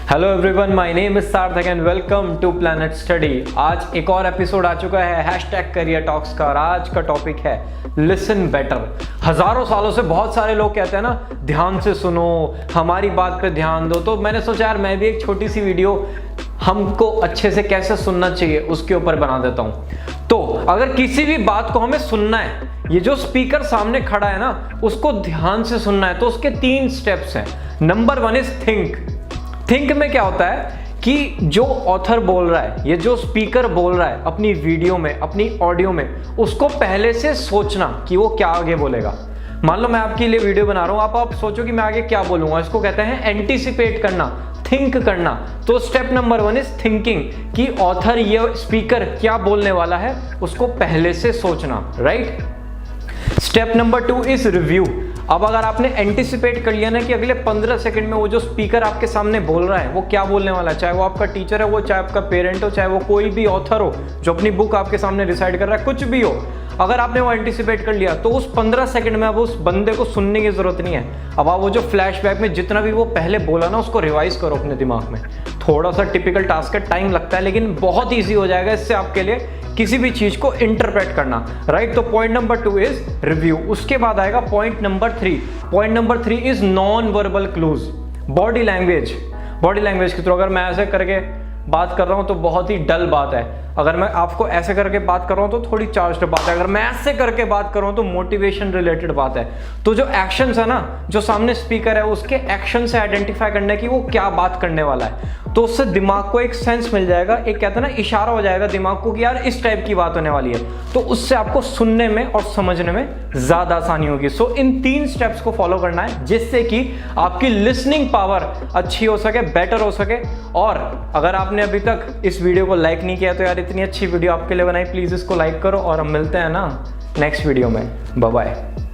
Hello everyone, my name is Sarthak and welcome to planet study. आज एक और episode आ चुका है हैशटैग करियर टॉक्स का और आज का टॉपिक है लिसन बेटर। हजारों सालों से बहुत सारे लोग कहते हैं ना, ध्यान से सुनो, हमारी बात पे ध्यान दो। तो मैंने सोचा यार मैं भी एक छोटी सी वीडियो हमको अच्छे से कैसे सुनना चाहिए उसके ऊपर बना देता हूं। तो अगर किसी भी बात को हमें सुनना है, ये जो स्पीकर सामने खड़ा है ना, उसको ध्यान से सुनना है, तो उसके 3 स्टेप्स हैं। Number 1 is think. थिंक में क्या होता है कि जो ऑथर बोल रहा है, ये जो स्पीकर बोल रहा है अपनी वीडियो में, अपनी ऑडियो में, उसको पहले से सोचना कि वो क्या आगे बोलेगा। मान लो मैं आपके लिए वीडियो बना रहा हूं, आप सोचो कि मैं आगे क्या बोलूंगा। इसको कहते हैं एंटीसिपेट करना, थिंक करना। तो स्टेप नंबर 1 इज थिंकिंग, कि ऑथर ये स्पीकर क्या बोलने वाला है उसको पहले से सोचना, right. Step number 2 is review. अब अगर आपने एंटिसिपेट कर लिया ना कि अगले 15 सेकंड में वो जो स्पीकर आपके सामने बोल रहा है वो क्या बोलने वाला है, चाहे वो आपका टीचर है, वो चाहे आपका पेरेंट हो, चाहे वो कोई भी ऑथर हो जो अपनी बुक आपके सामने रिसाइड कर रहा है, कुछ भी हो, अगर आपने वो एंटिसिपेट कर लिया तो उस 15 सेकंड में अब उस बंदे को सुनने की जरूरत नहीं है। अब आप वो जो फ्लैशबैक में जितना भी वो पहले बोला ना, उसको रिवाइज करो अपने दिमाग में। थोड़ा सा टिपिकल टास्क है, टाइम लगता है, लेकिन बहुत ईजी हो जाएगा इससे आपके लिए किसी भी चीज को इंटरप्रेट करना, राइट। तो पॉइंट नंबर 2 इज रिव्यू। उसके बाद आएगा point number 3। Point number 3 is non verbal clues, body language. Body language के थ्रू अगर मैं ऐसे करके बात कर रहा हूं तो बहुत ही डल बात है, अगर मैं आपको ऐसे करके बात कर रहा हूं तो थोड़ी चार्ज्ड बात है, अगर मैं ऐसे करके बात कर रहा हूं तो मोटिवेशन रिलेटेड बात है। तो जो एक्शंस है ना, जो सामने स्पीकर है उसके एक्शन से आइडेंटिफाई करने की वो क्या बात करने वाला है, तो उससे दिमाग को एक सेंस मिल जाएगा, एक कहते हैं ना इशारा हो जाएगा दिमाग को कि यार इस टाइप की बात होने वाली है। तो उससे आपको सुनने में और समझने में ज्यादा आसानी होगी। सो इन 3 स्टेप्स को फॉलो करना है जिससे कि आपकी लिसनिंग पावर अच्छी हो सके, बेटर हो सके। और अगर आपने अभी तक इस वीडियो को लाइक नहीं किया तो यार इतनी अच्छी वीडियो आपके लिए बनाई, प्लीज इसको लाइक करो और हम मिलते हैं ना नेक्स्ट वीडियो में। Bye bye.